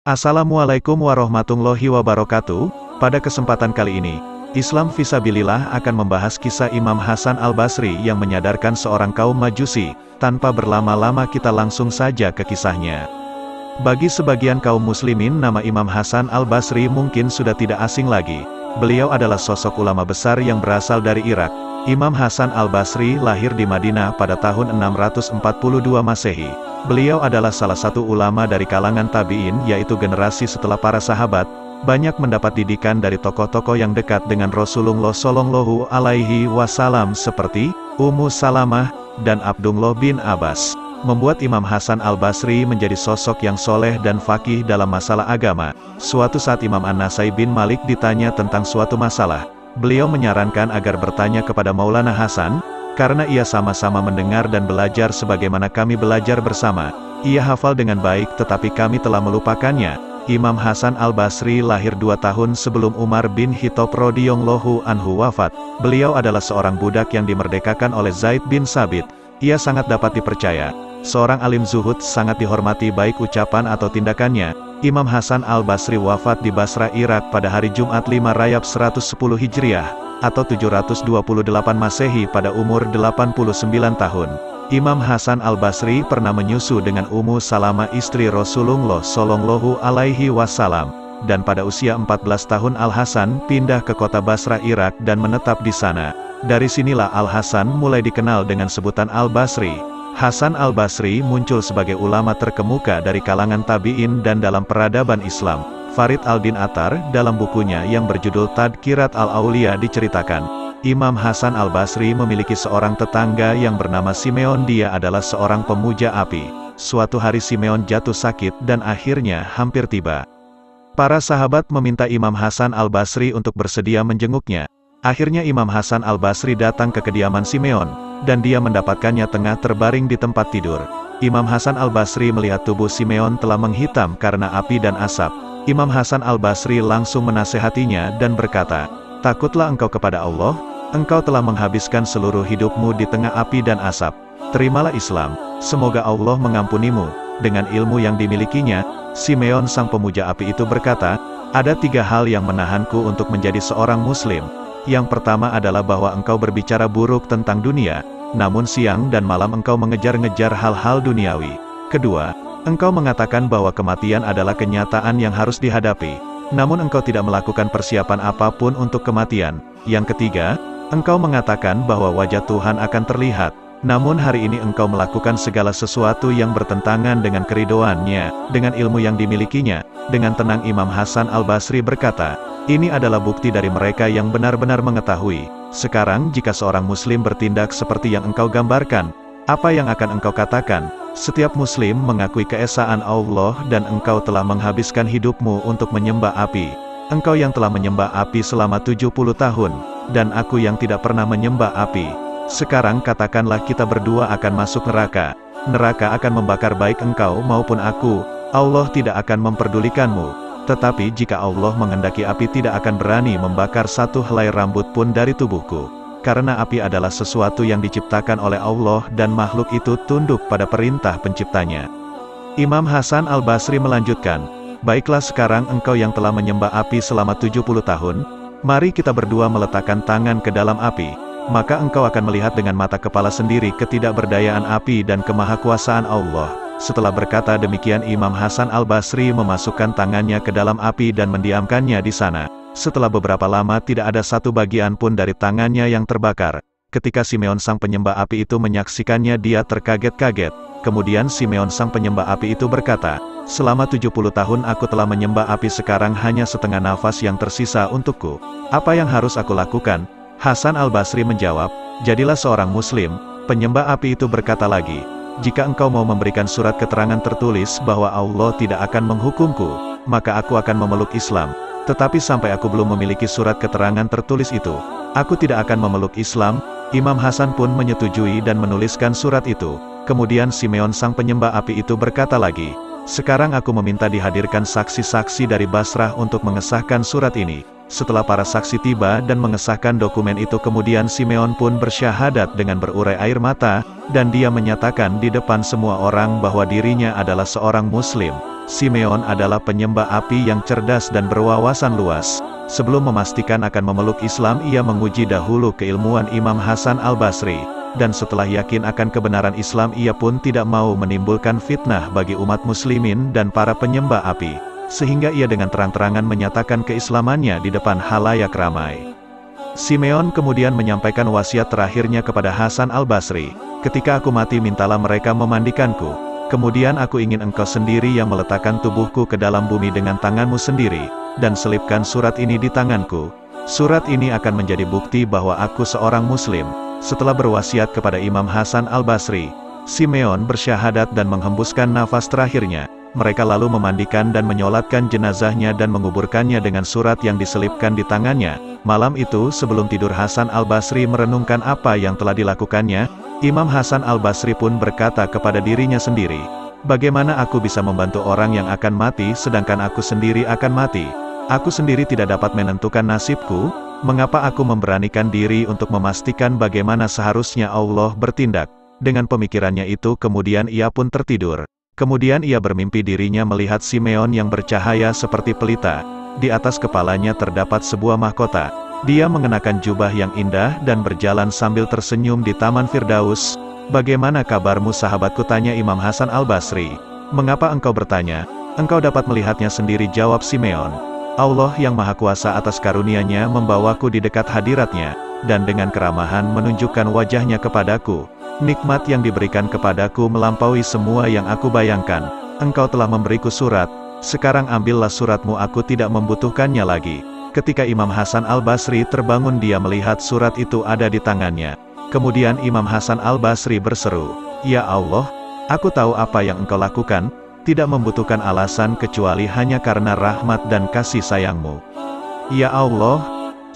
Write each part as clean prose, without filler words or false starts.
Assalamualaikum warahmatullahi wabarakatuh. Pada kesempatan kali ini, Islam Fisabilillah akan membahas kisah Imam Hasan Al-Basri yang menyadarkan seorang kaum Majusi. Tanpa berlama-lama kita langsung saja ke kisahnya. Bagi sebagian kaum muslimin, nama Imam Hasan Al-Basri mungkin sudah tidak asing lagi. Beliau adalah sosok ulama besar yang berasal dari Irak. Imam Hasan Al-Basri lahir di Madinah pada tahun 642 Masehi. Beliau adalah salah satu ulama dari kalangan tabi'in, yaitu generasi setelah para sahabat. Banyak mendapat didikan dari tokoh-tokoh yang dekat dengan Rasulullah Shallallahu Alaihi Wasallam seperti Ummu Salamah dan Abdullah bin Abbas. Membuat Imam Hasan Al-Basri menjadi sosok yang soleh dan faqih dalam masalah agama. Suatu saat Imam An-Nasai bin Malik ditanya tentang suatu masalah. Beliau menyarankan agar bertanya kepada Maulana Hasan, karena ia sama-sama mendengar dan belajar sebagaimana kami belajar bersama. Ia hafal dengan baik tetapi kami telah melupakannya. Imam Hasan Al-Basri lahir 2 tahun sebelum Umar bin Khattab radhiyallahu anhu wafat. Beliau adalah seorang budak yang dimerdekakan oleh Zaid bin Sabit. Ia sangat dapat dipercaya. Seorang alim zuhud, sangat dihormati baik ucapan atau tindakannya. Imam Hasan Al-Basri wafat di Basra, Irak pada hari Jumat 5 Rajab 110 Hijriah, atau 728 Masehi pada umur 89 tahun. Imam Hasan Al-Basri pernah menyusu dengan Ummu Salamah istri Rasulullah Shallallahu Alaihi Wasallam, dan pada usia 14 tahun Al-Hasan pindah ke kota Basra, Irak dan menetap di sana. Dari sinilah Al-Hasan mulai dikenal dengan sebutan Al-Basri. Hasan Al-Basri muncul sebagai ulama terkemuka dari kalangan tabi'in dan dalam peradaban Islam. Farid Al-Din Attar, dalam bukunya yang berjudul Tadkirat Al-Aulia diceritakan, Imam Hasan Al-Basri memiliki seorang tetangga yang bernama Simeon. Dia adalah seorang pemuja api. Suatu hari Simeon jatuh sakit dan akhirnya hampir tiba. Para sahabat meminta Imam Hasan Al-Basri untuk bersedia menjenguknya. Akhirnya Imam Hasan Al-Basri datang ke kediaman Simeon, dan dia mendapatkannya tengah terbaring di tempat tidur. Imam Hasan Al-Basri melihat tubuh Simeon telah menghitam karena api dan asap. Imam Hasan Al-Basri langsung menasehatinya dan berkata, "Takutlah engkau kepada Allah, engkau telah menghabiskan seluruh hidupmu di tengah api dan asap. Terimalah Islam, semoga Allah mengampunimu." Dengan ilmu yang dimilikinya, Simeon sang pemuja api itu berkata, "Ada 3 hal yang menahanku untuk menjadi seorang muslim. Yang pertama adalah bahwa engkau berbicara buruk tentang dunia, namun siang dan malam engkau mengejar-ngejar hal-hal duniawi. Kedua, engkau mengatakan bahwa kematian adalah kenyataan yang harus dihadapi, namun engkau tidak melakukan persiapan apapun untuk kematian. Yang ketiga, engkau mengatakan bahwa wajah Tuhan akan terlihat, namun hari ini engkau melakukan segala sesuatu yang bertentangan dengan keridhoannya." Dengan ilmu yang dimilikinya, dengan tenang Imam Hasan Al-Basri berkata, "Ini adalah bukti dari mereka yang benar-benar mengetahui. Sekarang jika seorang muslim bertindak seperti yang engkau gambarkan, apa yang akan engkau katakan? Setiap muslim mengakui keesaan Allah dan engkau telah menghabiskan hidupmu untuk menyembah api. Engkau yang telah menyembah api selama 70 tahun, dan aku yang tidak pernah menyembah api. Sekarang katakanlah kita berdua akan masuk neraka. Neraka akan membakar baik engkau maupun aku. Allah tidak akan memperdulikanmu. Tetapi jika Allah menghendaki, api tidak akan berani membakar satu helai rambut pun dari tubuhku. Karena api adalah sesuatu yang diciptakan oleh Allah dan makhluk itu tunduk pada perintah penciptanya." Imam Hasan Al-Basri melanjutkan, "Baiklah, sekarang engkau yang telah menyembah api selama 70 tahun, mari kita berdua meletakkan tangan ke dalam api. Maka engkau akan melihat dengan mata kepala sendiri ketidakberdayaan api dan kemahakuasaan Allah." Setelah berkata demikian, Imam Hasan Al-Basri memasukkan tangannya ke dalam api dan mendiamkannya di sana. Setelah beberapa lama tidak ada satu bagian pun dari tangannya yang terbakar. Ketika Simeon sang penyembah api itu menyaksikannya, dia terkaget-kaget. Kemudian Simeon sang penyembah api itu berkata, "Selama 70 tahun aku telah menyembah api, sekarang hanya setengah nafas yang tersisa untukku. Apa yang harus aku lakukan?" Hasan Al-Basri menjawab, "Jadilah seorang muslim." Penyembah api itu berkata lagi, "Jika engkau mau memberikan surat keterangan tertulis bahwa Allah tidak akan menghukumku, maka aku akan memeluk Islam. Tetapi sampai aku belum memiliki surat keterangan tertulis itu, aku tidak akan memeluk Islam." Imam Hasan pun menyetujui dan menuliskan surat itu. Kemudian Simeon sang penyembah api itu berkata lagi, "Sekarang aku meminta dihadirkan saksi-saksi dari Basrah untuk mengesahkan surat ini." Setelah para saksi tiba dan mengesahkan dokumen itu, kemudian Simeon pun bersyahadat dengan berurai air mata, dan dia menyatakan di depan semua orang bahwa dirinya adalah seorang muslim. Simeon adalah penyembah api yang cerdas dan berwawasan luas. Sebelum memastikan akan memeluk Islam, ia menguji dahulu keilmuan Imam Hasan al-Basri. Dan setelah yakin akan kebenaran Islam, ia pun tidak mau menimbulkan fitnah bagi umat muslimin dan para penyembah api. Sehingga ia dengan terang-terangan menyatakan keislamannya di depan halayak ramai. Simeon kemudian menyampaikan wasiat terakhirnya kepada Hasan al-Basri. Ketika aku mati, mintalah mereka memandikanku. Kemudian aku ingin engkau sendiri yang meletakkan tubuhku ke dalam bumi dengan tanganmu sendiri, dan selipkan surat ini di tanganku. Surat ini akan menjadi bukti bahwa aku seorang muslim. Setelah berwasiat kepada Imam Hasan al-Basri, Simeon bersyahadat dan menghembuskan nafas terakhirnya. Mereka lalu memandikan dan menyolatkan jenazahnya dan menguburkannya dengan surat yang diselipkan di tangannya. Malam itu sebelum tidur, Hasan al-Basri merenungkan apa yang telah dilakukannya. Imam Hasan al-Basri pun berkata kepada dirinya sendiri, bagaimana aku bisa membantu orang yang akan mati sedangkan aku sendiri akan mati? Aku sendiri tidak dapat menentukan nasibku, mengapa aku memberanikan diri untuk memastikan bagaimana seharusnya Allah bertindak? Dengan pemikirannya itu kemudian ia pun tertidur. Kemudian ia bermimpi dirinya melihat Simeon yang bercahaya seperti pelita. Di atas kepalanya terdapat sebuah mahkota. Dia mengenakan jubah yang indah dan berjalan sambil tersenyum di Taman Firdaus. Bagaimana kabarmu sahabatku, tanya Imam Hasan al-Basri. Mengapa engkau bertanya? Engkau dapat melihatnya sendiri, jawab Simeon. Allah yang Maha Kuasa atas karunia-Nya membawaku di dekat hadiratnya, dan dengan keramahan menunjukkan wajahnya kepadaku. Nikmat yang diberikan kepadaku melampaui semua yang aku bayangkan. Engkau telah memberiku surat, sekarang ambillah suratmu, aku tidak membutuhkannya lagi. Ketika Imam Hasan al-Basri terbangun, dia melihat surat itu ada di tangannya. Kemudian Imam Hasan al-Basri berseru, ya Allah, aku tahu apa yang engkau lakukan, tidak membutuhkan alasan kecuali hanya karena rahmat dan kasih sayangmu. Ya Allah,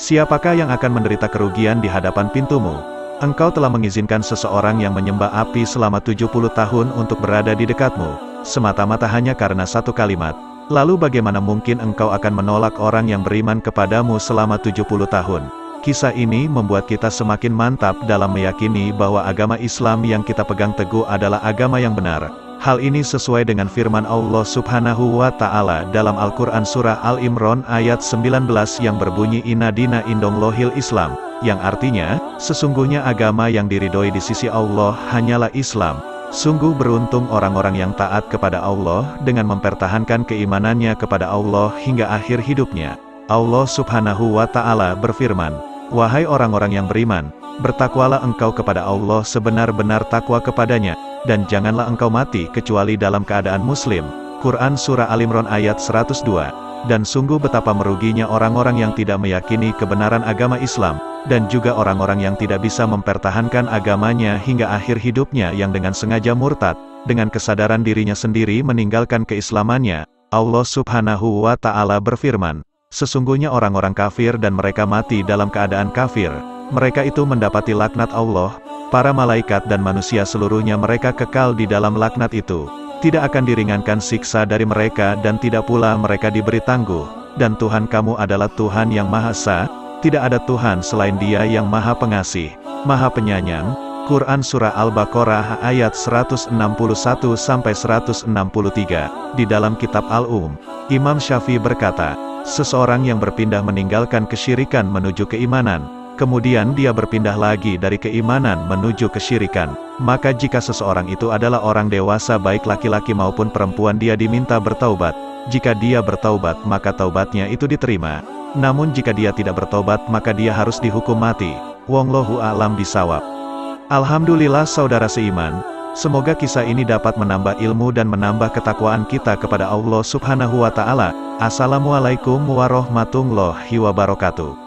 siapakah yang akan menderita kerugian di hadapan pintumu? Engkau telah mengizinkan seseorang yang menyembah api selama 70 tahun untuk berada di dekatmu, semata-mata hanya karena satu kalimat. Lalu bagaimana mungkin engkau akan menolak orang yang beriman kepadamu selama 70 tahun? Kisah ini membuat kita semakin mantap dalam meyakini bahwa agama Islam yang kita pegang teguh adalah agama yang benar. Hal ini sesuai dengan firman Allah Subhanahu wa Ta'ala dalam Al-Quran Surah Al-Imran ayat 19 yang berbunyi Inna dina indallohil Islam, yang artinya, sesungguhnya agama yang diridhoi di sisi Allah hanyalah Islam. Sungguh beruntung orang-orang yang taat kepada Allah dengan mempertahankan keimanannya kepada Allah hingga akhir hidupnya. Allah Subhanahu wa Ta'ala berfirman, wahai orang-orang yang beriman, bertakwalah engkau kepada Allah sebenar-benar takwa kepadanya, dan janganlah engkau mati kecuali dalam keadaan muslim. Quran Surah Al-Imran ayat 102. Dan sungguh betapa meruginya orang-orang yang tidak meyakini kebenaran agama Islam, dan juga orang-orang yang tidak bisa mempertahankan agamanya hingga akhir hidupnya yang dengan sengaja murtad, dengan kesadaran dirinya sendiri meninggalkan keislamannya. Allah Subhanahu wa Ta'ala berfirman, sesungguhnya orang-orang kafir dan mereka mati dalam keadaan kafir, mereka itu mendapati laknat Allah, para malaikat dan manusia seluruhnya mereka kekal di dalam laknat itu. Tidak akan diringankan siksa dari mereka dan tidak pula mereka diberi tangguh. Dan Tuhan kamu adalah Tuhan yang Maha Esa, tidak ada Tuhan selain Dia yang Maha Pengasih, Maha Penyayang. Quran Surah Al-Baqarah ayat 161-163. Di dalam kitab Al-Um, Imam Syafi'i berkata, seseorang yang berpindah meninggalkan kesyirikan menuju keimanan, kemudian dia berpindah lagi dari keimanan menuju kesyirikan, maka jika seseorang itu adalah orang dewasa baik laki-laki maupun perempuan, dia diminta bertaubat. Jika dia bertaubat maka taubatnya itu diterima. Namun jika dia tidak bertaubat maka dia harus dihukum mati. Wallahu a'lam bishawab. Alhamdulillah saudara seiman, semoga kisah ini dapat menambah ilmu dan menambah ketakwaan kita kepada Allah Subhanahu wa Ta'ala. Assalamualaikum warahmatullahi wabarakatuh.